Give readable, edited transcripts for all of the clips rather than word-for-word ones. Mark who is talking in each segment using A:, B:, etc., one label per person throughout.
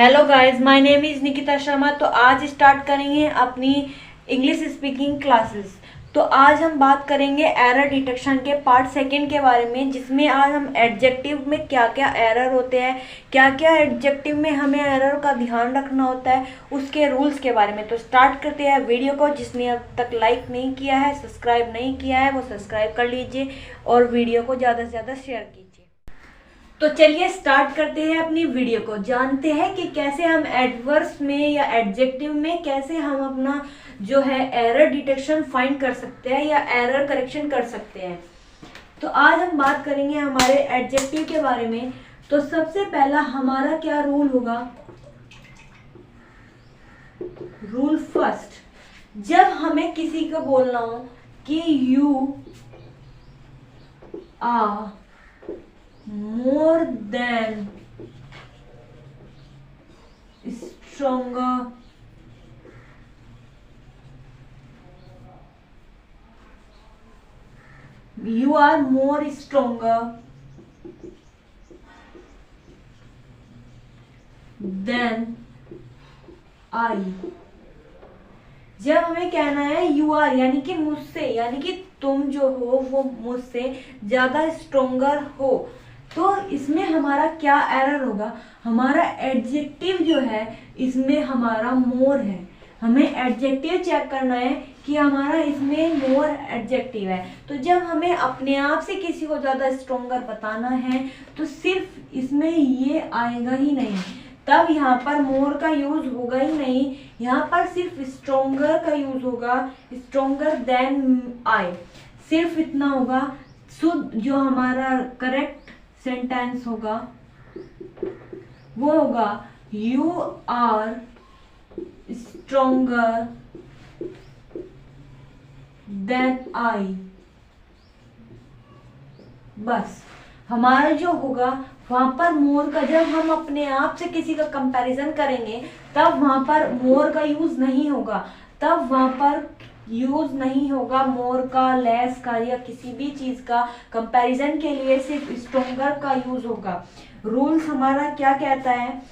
A: Hello guys, my name is Nikita Sharma. तो आज start करेंगे अपनी इंग्लिश स्पीकिंग क्लासेस। तो आज हम बात करेंगे एरर डिटेक्शन के पार्ट सेकंड के बारे में, जिसमें आज हम एडजेक्टिव में क्या क्या एरर होते हैं, क्या क्या एडजेक्टिव में हमें एरर का ध्यान रखना होता है, उसके रूल्स के बारे में। तो स्टार्ट करते हैं वीडियो को। जिसने अब तक लाइक नहीं किया है, सब्सक्राइब नहीं किया है, वो सब्सक्राइब कर लीजिए और वीडियो को ज़्यादा से ज़्यादा शेयर कीजिए। तो चलिए स्टार्ट करते हैं अपनी वीडियो को। जानते हैं कि कैसे हम एडवर्ब्स में या एडजेक्टिव में कैसे हम अपना जो है एरर डिटेक्शन फाइंड कर सकते हैं या एरर करेक्शन कर सकते हैं। तो आज हम बात करेंगे हमारे एडजेक्टिव के बारे में। तो सबसे पहला हमारा क्या रूल होगा? रूल फर्स्ट, जब हमें किसी को बोलना हो कि you are more than stronger you are more stronger than I। जब हमें कहना है यू आर यानी कि मुझसे, यानी कि तुम जो हो वो मुझसे ज्यादा स्ट्रोंगर हो, तो इसमें हमारा क्या एरर होगा? हमारा एडजेक्टिव जो है इसमें हमारा मोर है। हमें एडजेक्टिव चेक करना है कि हमारा इसमें मोर एडजेक्टिव है। तो जब हमें अपने आप से किसी को ज़्यादा स्ट्रोंगर बताना है तो सिर्फ इसमें ये आएगा ही नहीं, तब यहाँ पर मोर का यूज होगा ही नहीं। यहाँ पर सिर्फ स्ट्रोंगर का यूज होगा, स्ट्रोंगर देन आई, सिर्फ इतना होगा। शुद्ध जो हमारा करेक्ट सेंटेंस होगा वो होगा you are stronger than I. बस हमारा जो होगा वहां पर मोर का, जब हम अपने आप से किसी का कंपैरिजन करेंगे तब वहां पर मोर का यूज नहीं होगा, तब वहां पर यूज नहीं होगा मोर का, लेस का या किसी भी चीज का। कंपैरिजन के लिए सिर्फ स्ट्रोंगर का यूज होगा। रूल्स हमारा क्या कहता है?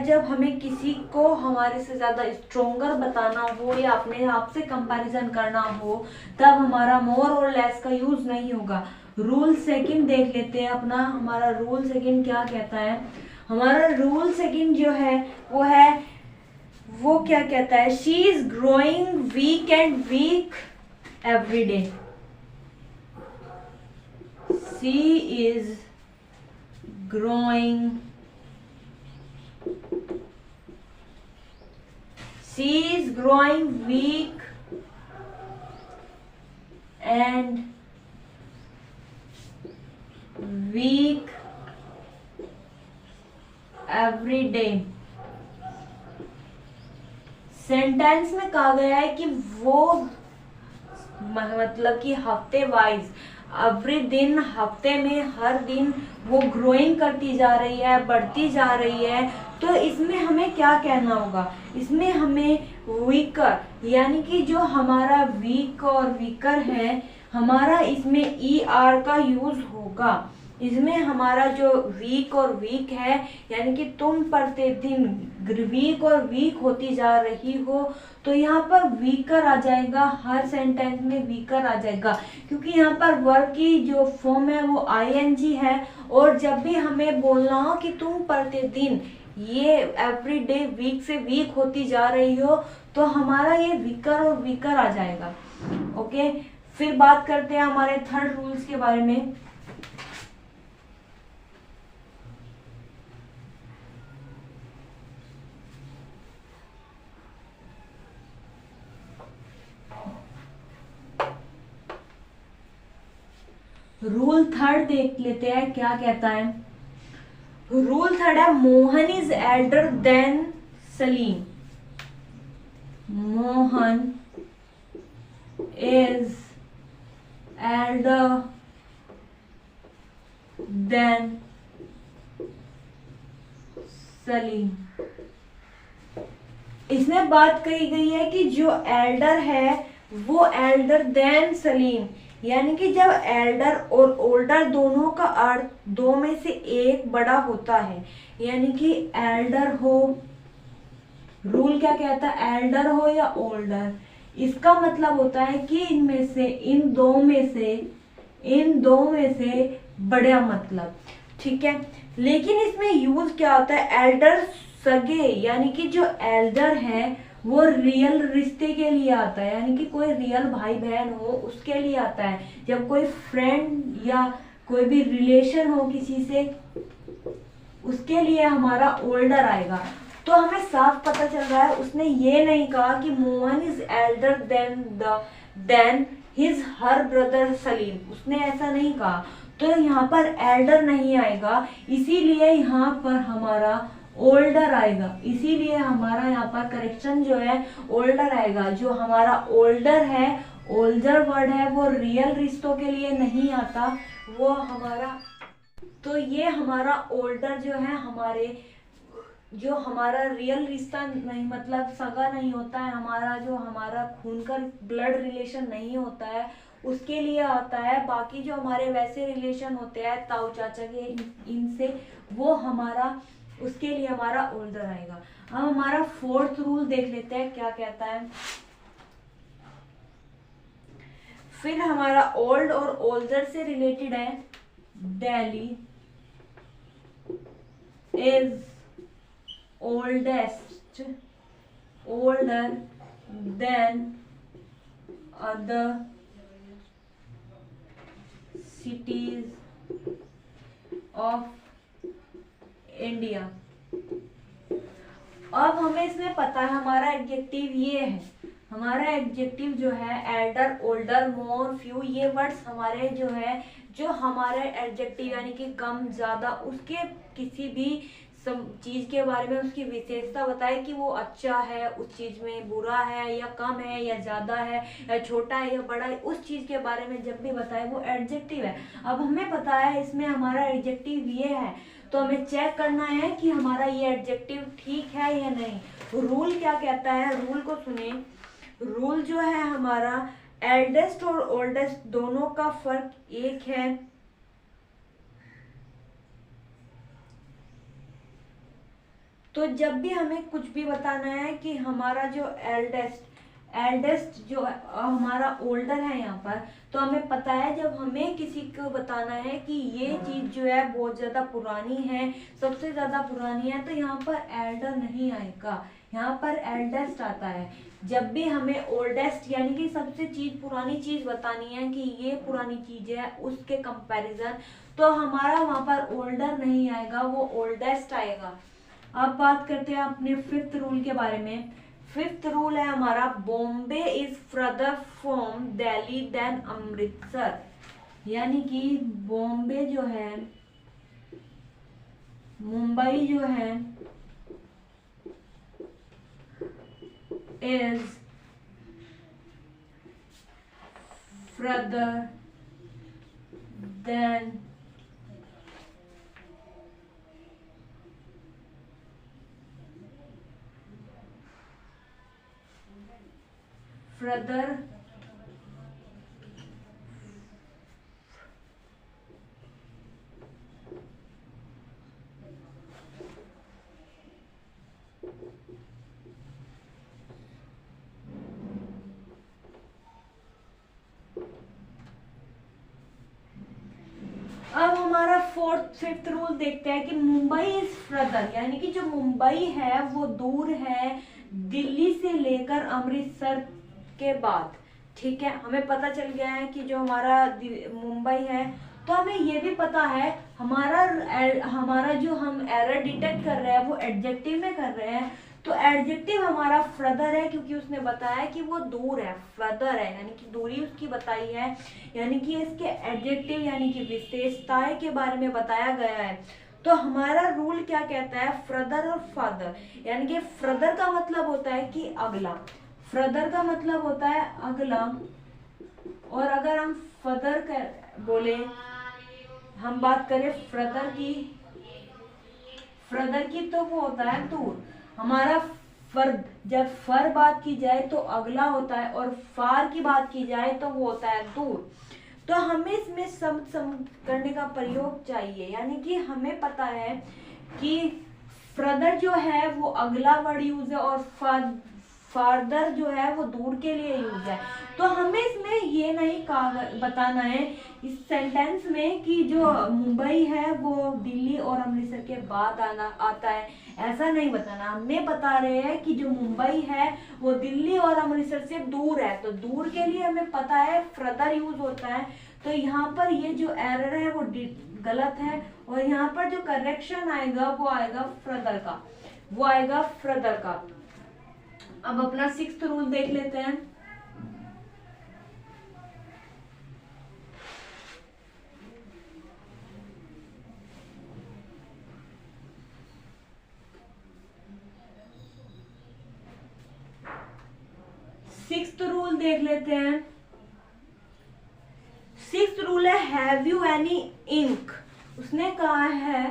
A: जब हमें किसी को हमारे से ज्यादा स्ट्रोंगर बताना हो या अपने आप से कंपैरिजन करना हो, तब हमारा मोर और लेस का यूज नहीं होगा। रूल सेकंड देख लेते हैं अपना। हमारा रूल सेकंड क्या कहता है? हमारा रूल सेकंड जो है वो क्या कहता है? She is growing weak and weak every day. She is growing weak and weak every day। Sentence में कहा गया है कि वो मतलब कि हफ्ते वाइज, एवरी दिन, हफ्ते में हर दिन वो ग्रोइंग करती जा रही है, बढ़ती जा रही है। तो इसमें हमें क्या कहना होगा? इसमें हमें वीकर यानी कि जो हमारा वीक और वीकर है, हमारा इसमें ई आर का यूज होगा। इसमें हमारा जो वीक और वीक है यानी कि तुम प्रतिदिन वीक और वीक होती जा रही हो, तो यहाँ पर वीकर आ जाएगा। हर सेंटेंस में वीकर आ जाएगा क्योंकि यहाँ पर वर्ब की जो फॉर्म है वो आईएनजी है। और जब भी हमें बोलना हो कि तुम प्रतिदिन ये एवरी डे वीक से वीक होती जा रही हो, तो हमारा ये वीकर और वीकर आ जाएगा। ओके, फिर बात करते हैं हमारे थर्ड रूल्स के बारे में। रूल थर्ड देख लेते हैं क्या कहता है। रूल थर्ड है Mohan is elder than Salim. Mohan is elder than Salim. इसमें बात कही गई है कि जो एल्डर है वो एल्डर देन सलीम, यानी कि जब एल्डर और ओल्डर दोनों का अर्थ दो में से एक बड़ा होता है, यानी कि एल्डर हो, रूल क्या कहता है, एल्डर हो या ओल्डर, इसका मतलब होता है कि इनमें से इन दो में से बड़ा मतलब, ठीक है। लेकिन इसमें यूज क्या होता है, एल्डर सगे, यानी कि जो एल्डर है वो रियल रिश्ते के लिए आता है, यानी कि कोई रियल भाई बहन हो उसके लिए आता है। जब कोई फ्रेंड या कोई भी रिलेशन हो किसी से, उसके लिए हमारा ओल्डर आएगा। तो हमें साफ पता चल रहा है, उसने ये नहीं कहा कि Mohan is elder than his her brother Salim, उसने ऐसा नहीं कहा। तो यहाँ पर एल्डर नहीं आएगा, इसीलिए यहाँ पर हमारा ओल्डर आएगा, इसीलिए हमारा यहाँ पर करेक्शन जो है ओल्डर आएगा। जो हमारा ओल्डर है, ओल्डर वर्ड है, वो रियल रिश्तों के लिए नहीं आता, वो हमारा, तो ये हमारा ओल्डर जो है जो हमारा रियल रिश्ता नहीं, मतलब सगा नहीं होता है, हमारा खून का ब्लड रिलेशन नहीं होता है, उसके लिए आता है। बाकी जो हमारे वैसे रिलेशन होते हैं ताऊ चाचा के इनसे, वो हमारा, उसके लिए हमारा ओल्डर आएगा। अब हमारा फोर्थ रूल देख लेते हैं क्या कहता है। फिर हमारा ओल्ड और ओल्डर से रिलेटेड है, Delhi is oldest, older than other cities of India। अब हमें इसमें पता है हमारा एडजेक्टिव ये है, हमारा एडजेक्टिव जो है एल्डर, ओल्डर, मोर, फ्यू, ये वर्ड्स हमारे जो है, जो हमारे एडजेक्टिव यानी कि कम, ज्यादा, उसके किसी भी चीज के बारे में उसकी विशेषता बताए कि वो अच्छा है, उस चीज में बुरा है या कम है या ज्यादा है या छोटा है या बड़ा है, उस चीज के बारे में जब भी बताए वो एडजेक्टिव है। अब हमें पता है इसमें हमारा एडजेक्टिव ये है, तो हमें चेक करना है कि हमारा ये एडजेक्टिव ठीक है या नहीं। रूल क्या कहता है, रूल को सुने। रूल जो है हमारा, एल्डेस्ट और ओल्डेस्ट दोनों का फर्क एक है। तो जब भी हमें कुछ भी बताना है कि हमारा जो एल्डेस्ट जो हमारा ओल्डर है यहाँ पर, तो हमें पता है जब हमें किसी को बताना है कि ये चीज जो है बहुत ज्यादा पुरानी है, सबसे ज्यादा पुरानी है, तो यहाँ पर एल्डर नहीं आएगा, यहाँ पर एल्डेस्ट आता है। जब भी हमें ओल्डेस्ट यानी कि सबसे पुरानी चीज बतानी है कि ये पुरानी चीज है उसके कंपैरिजन, तो हमारा वहां पर ओल्डर नहीं आएगा, वो ओल्डेस्ट आएगा। अब बात करते हैं अपने फिफ्थ रूल के बारे में। फिफ्थ रूल है हमारा, Bombay is further from Delhi than Amritsar, यानी कि बॉम्बे जो है, मुंबई जो है, इज फर्दर देन further अब हमारा फिफ्थ रूल देखते हैं कि मुंबई इज फर्दर, यानी कि जो मुंबई है वो दूर है दिल्ली से लेकर अमृतसर के बाद, ठीक है। हमें पता चल गया है कि जो हमारा मुंबई है, तो हमें ये भी पता है हमारा जो हम एरर डिटेक्ट कर रहे हैं वो एडजेक्टिव में कर रहे हैं, तो एडजेक्टिव हमारा फर्दर है क्योंकि उसने बताया कि वो दूर है, फर्दर है यानी कि दूरी उसकी बताई है, यानी कि इसके एडजेक्टिव यानी कि विशेषताएं के बारे में बताया गया है। तो हमारा रूल क्या कहता है, फर्दर और फादर, यानी कि फर्दर का मतलब होता है कि अगला, फर्दर का मतलब होता है अगला, और अगर हम फर्दर बोले, हम बात करें फर्दर की तो वो होता है दूर। हमारा जब फर बात की जाए तो अगला होता है, और फार की बात की जाए तो वो होता है दूर। तो हमें इसमें सम करने का प्रयोग चाहिए, यानी कि हमें पता है कि फर्दर जो है वो अगला वर्ड यूज है और फार्दर जो है वो दूर के लिए यूज है। तो हमें इसमें ये नहीं बताना है इस सेंटेंस में कि जो मुंबई है वो दिल्ली और अमृतसर के बाद आता है, ऐसा नहीं बताना। हमें बता रहे हैं कि जो मुंबई है वो दिल्ली और अमृतसर से दूर है, तो दूर के लिए हमें पता है फर्दर यूज होता है। तो यहाँ पर ये जो एरर है वो गलत है, और यहाँ पर जो करेक्शन आएगा वो आएगा फर्दर का, वो आएगा फर्दर का। अब अपना 6th रूल देख लेते हैं। सिक्स्थ रूल देख लेते हैं। 6th रूल है हैव यू एनी इंक। उसने कहा है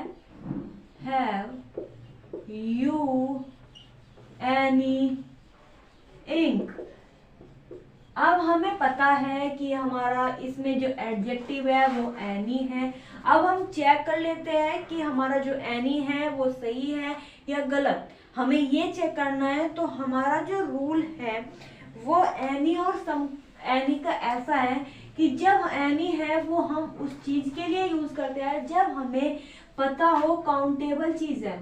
A: हैव यू एनी इंक। अब हमें पता है कि हमारा इसमें जो एडजेक्टिव है वो एनी है। अब हम चेक कर लेते हैं कि हमारा जो एनी है वो सही है या गलत, हमें ये चेक करना है। तो हमारा जो रूल है वो एनी और एनी का ऐसा है कि जब एनी है वो हम उस चीज के लिए यूज करते हैं जब हमें पता हो काउंटेबल चीज है,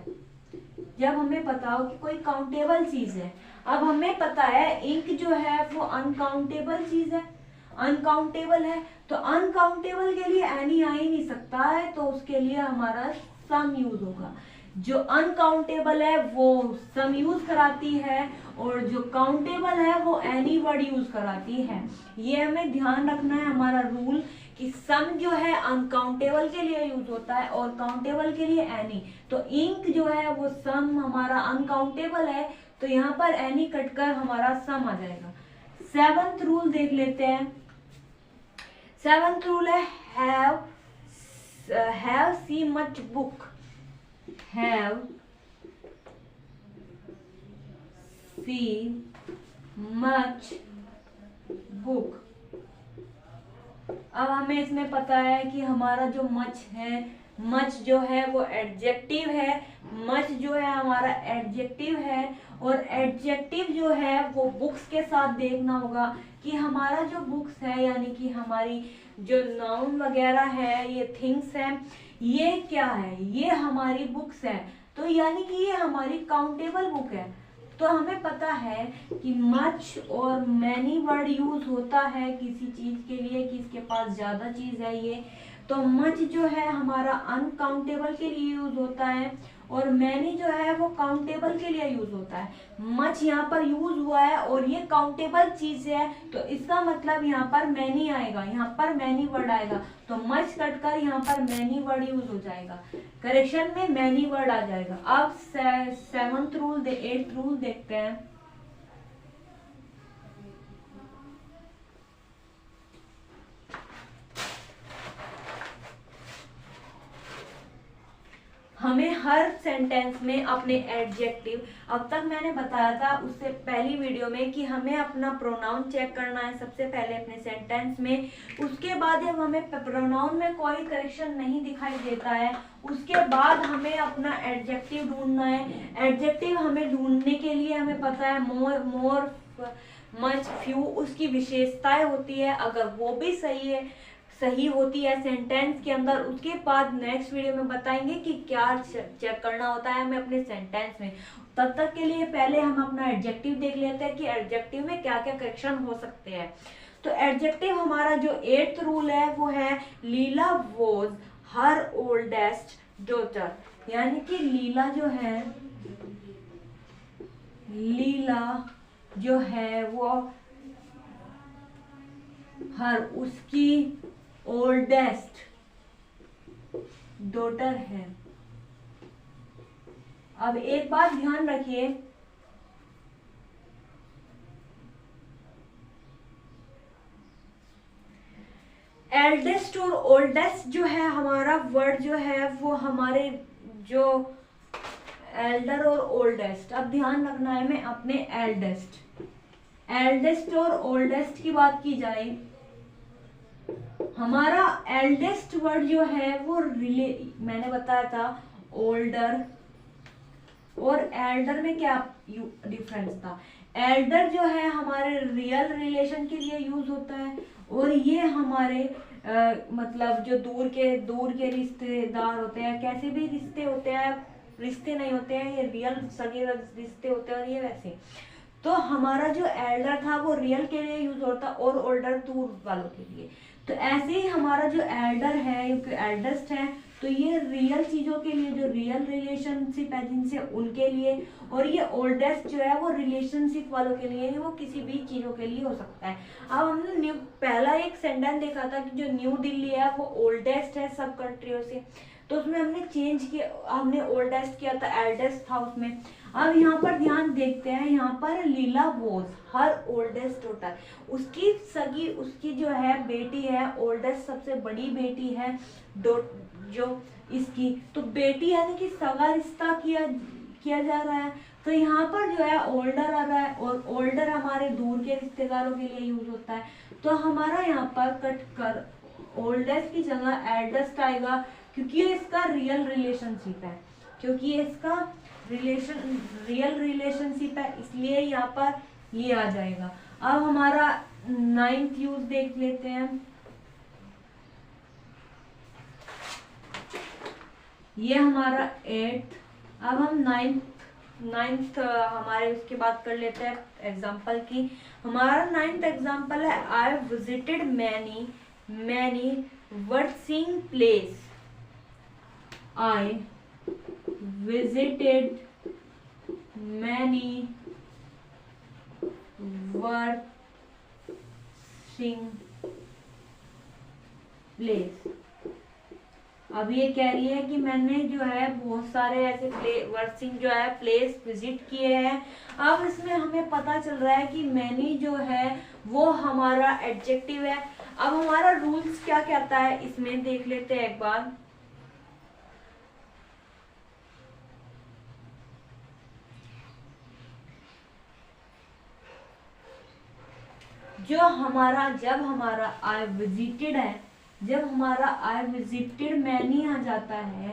A: जब हमें पता हो कि कोई काउंटेबल चीज है। अब हमें पता है इंक जो है वो अनकाउंटेबल चीज है, अनकाउंटेबल है, तो अनकाउंटेबल के लिए एनी आ ही नहीं सकता है, तो उसके लिए हमारा सम यूज होगा। जो अनकाउंटेबल है वो सम यूज कराती है और जो काउंटेबल है वो एनी वर्ड यूज कराती है। ये हमें ध्यान रखना है हमारा रूल कि सम जो है अनकाउंटेबल के लिए यूज होता है और काउंटेबल के लिए एनी। तो इंक जो है वो सम हमारा अनकाउंटेबल है, तो यहाँ पर एनी कटकर हमारा सम आ जाएगा। 7th रूल देख लेते हैं। 7th रूल है have see much book. Have see much book. अब हमें इसमें पता है कि हमारा जो मच है, मच जो है वो एडजेक्टिव है, मच जो है हमारा एडजेक्टिव है, और एडजेक्टिव जो है वो बुक्स के साथ देखना होगा कि हमारा जो बुक्स है यानी कि हमारी जो नाउन वगैरह है, ये थिंग्स है, ये क्या है, ये हमारी बुक्स है, तो यानी कि ये हमारी काउंटेबल बुक है। तो हमें पता है कि मच और मैनी वर्ड यूज होता है किसी चीज के लिए कि इसके पास ज्यादा चीज है ये। तो मच जो है हमारा अनकाउंटेबल के लिए यूज होता है और मैनी जो है वो काउंटेबल के लिए यूज होता है। मच यहाँ पर यूज हुआ है और ये काउंटेबल चीज है, तो इसका मतलब यहाँ पर मैनी आएगा, यहाँ पर मैनी वर्ड आएगा, तो मच कटकर यहाँ पर मैनी वर्ड यूज हो जाएगा, करेक्शन में मैनी वर्ड आ जाएगा। अब 7th रूल 8th रूल देखते हैं। हमें हर सेंटेंस में अपने एडजेक्टिव, अब तक मैंने बताया था उससे पहली वीडियो में कि हमें अपना प्रोनाउन चेक करना है सबसे पहले अपने सेंटेंस में। उसके बाद जब हमें प्रोनाउन में कोई करेक्शन नहीं दिखाई देता है उसके बाद हमें अपना एडजेक्टिव ढूंढना है। एडजेक्टिव हमें ढूंढने के लिए हमें पता है मोर मच फ्यू उसकी विशेषताएं होती है, अगर वो भी सही होती है सेंटेंस के अंदर, उसके बाद नेक्स्ट वीडियो में बताएंगे कि क्या चेक करना होता है हमें अपने सेंटेंस में। तब तक के लिए पहले हम अपना एडजेक्टिव देख लेते हैं कि एडजेक्टिव में क्या क्या करेक्शन हो सकते हैं। तो एडजेक्टिव हमारा जो 8th रूल है वो है लीला वॉज हर ओल्डेस्ट डॉटर, यानी कि लीला जो है वो हर उसकी ओल्डेस्ट डॉटर है। अब एक बात ध्यान रखिए, एल्डेस्ट और ओल्डेस्ट जो है हमारा वर्ड जो है वो हमारे जो एल्डर और ओल्डेस्ट, अब ध्यान रखना है मैं अपने एल्डेस्ट और ओल्डेस्ट की बात की जाए हमारा एल्डेस्ट वर्ड जो है वो मैंने बताया था ओल्डर, और एल्डर में क्या डिफरेंस था। एल्डर जो है हमारे रियल रिलेशन के लिए यूज होता है, और ये हमारे मतलब जो दूर के रिश्तेदार होते हैं, कैसे भी रिश्ते होते हैं, रिश्ते नहीं होते हैं, ये रियल सगे रिश्ते होते हैं, और ये वैसे। तो हमारा जो एल्डर था वो रियल के लिए यूज होता, और ओल्डर दूर वालों के लिए। तो ऐसे ही हमारा जो एल्डर है, एल्डेस्ट है, तो ये रियल चीजों के लिए, जो रियल रिलेशनशिप है जिनसे, उनके लिए। और ये ओल्डेस्ट जो है वो रिलेशनशिप वालों के लिए, वो किसी भी चीजों के लिए हो सकता है। अब हमने पहला एक सेंटेंस देखा था कि जो न्यू दिल्ली है वो ओल्डेस्ट है सब कंट्रियों से, तो उसमें हमने चेंज किया, हमने ओल्डेस्ट किया था, एल्डेस्ट था उसमें। अब यहाँ पर ध्यान देखते हैं, यहाँ पर लीला वॉज हर ओल्डेस्ट डॉटर, उसकी सगी, उसकी जो है बेटी है, ओल्डेस्ट सबसे बड़ी बेटी है जो इसकी, तो बेटी यानी कि सगा रिश्ता किया जा रहा है। तो यहाँ पर जो है ओल्डर आ रहा है, और ओल्डर हमारे दूर के रिश्तेदारों के लिए यूज होता है। तो हमारा यहाँ पर कट कर ओल्डेस्ट की जगह एल्डेस्ट आएगा, क्योंकि ये इसका रियल रिलेशनशिप है, क्योंकि ये इसका रियल रिलेशनशिप है, इसलिए यहाँ पर ये आ जाएगा। अब हमारा 9th यूज देख लेते हैं। ये हमारा 8th। अब हम 9th हमारे उसके बाद कर लेते हैं एग्जाम्पल की। हमारा 9th एग्जाम्पल है, I visited many worshipping place. I visited many worshing place। अब ये कह रही है कि मैंने जो है बहुत सारे ऐसे वर्सिंग जो है प्लेस विजिट किए हैं। अब इसमें हमें पता चल रहा है कि मैनी जो है वो हमारा एडजेक्टिव है। अब हमारा रूल्स क्या कहता है इसमें देख लेते हैं एक बार। जब हमारा आई विजिटेड है, जब हमारा आई विजिटेड मैनी आ जाता है,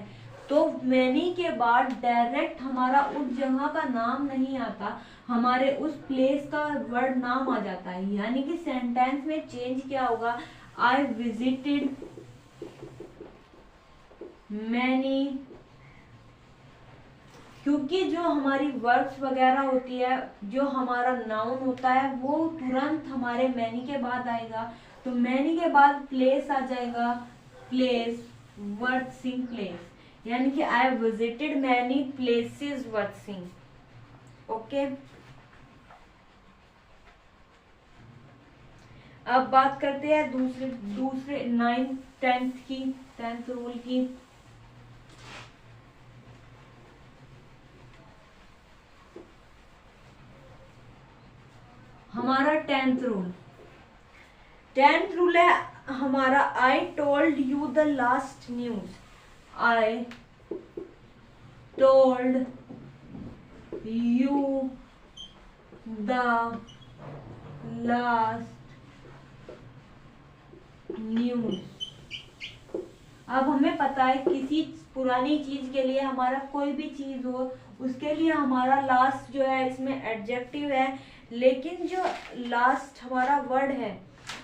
A: तो मैनी के बाद डायरेक्ट हमारा उस जगह का नाम नहीं आता, हमारे उस प्लेस का वर्ड नाम आ जाता है। यानी कि सेंटेंस में चेंज क्या होगा, आई विजिटेड मैनी, क्योंकि जो हमारी वर्ब्स वगैरह होती है, जो हमारा नाउन होता है वो तुरंत हमारे मैनी के बाद आएगा। तो मैनी के बाद प्लेस आ जाएगा, प्लेस वर्सिंग प्लेस, यानी कि I visited many places worshipping. Okay, अब बात करते हैं दूसरे 9th 10th की, 10th रूल की। हमारा 10th रूल है हमारा, I told you the last news. I told you the last news. अब हमें पता है किसी पुरानी चीज के लिए, हमारा कोई भी चीज हो उसके लिए हमारा लास्ट जो है इसमें एडजेक्टिव है, लेकिन जो लास्ट हमारा वर्ड है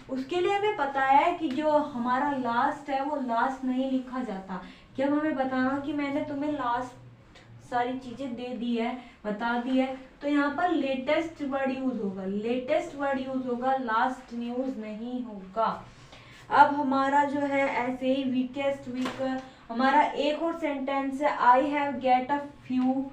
A: उसके लिए हमें पता है कि जो हमारा लास्ट है वो लास्ट नहीं लिखा जाता। जब हमें बताना कि मैंने तुम्हें लास्ट सारी चीजें दे दी है, बता दी है, तो यहाँ पर लेटेस्ट वर्ड यूज होगा, लेटेस्ट वर्ड यूज होगा, लास्ट न्यूज नहीं होगा। अब हमारा जो है ऐसे ही वीकेस्ट वीक, हमारा एक और सेंटेंस है, I have get a few.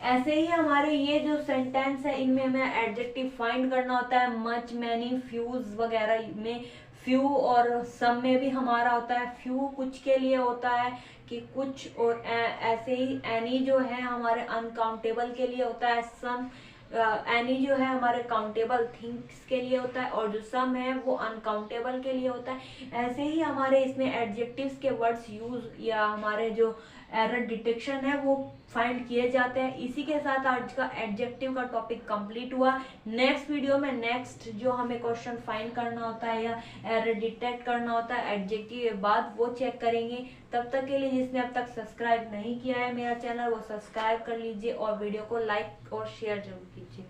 A: ऐसे ही हमारे ये जो सेंटेंस है इनमें हमें एडजेक्टिव फाइंड करना होता है। मच, मैनी, फ्यूज वगैरह में फ्यू और सम में भी हमारा होता है। फ्यू कुछ के लिए होता है कि कुछ, और ऐसे ही एनी जो है हमारे अनकाउंटेबल के लिए होता है। सम एनी जो है हमारे काउंटेबल थिंग्स के लिए होता है, और जो सम है वो अनकाउंटेबल के लिए होता है। ऐसे ही हमारे इसमें एडजेक्टिव्स के वर्ड्स यूज या हमारे जो एरर डिटेक्शन है वो फाइंड किए जाते हैं। इसी के साथ आज का एडजेक्टिव का टॉपिक कंप्लीट हुआ। नेक्स्ट वीडियो में नेक्स्ट जो हमें क्वेश्चन फाइंड करना होता है या एरर डिटेक्ट करना होता है एडजेक्टिव के बाद, वो चेक करेंगे। तब तक के लिए जिसने अब तक सब्सक्राइब नहीं किया है मेरा चैनल, वो सब्सक्राइब कर लीजिए और वीडियो को लाइक और शेयर जरूर कीजिए।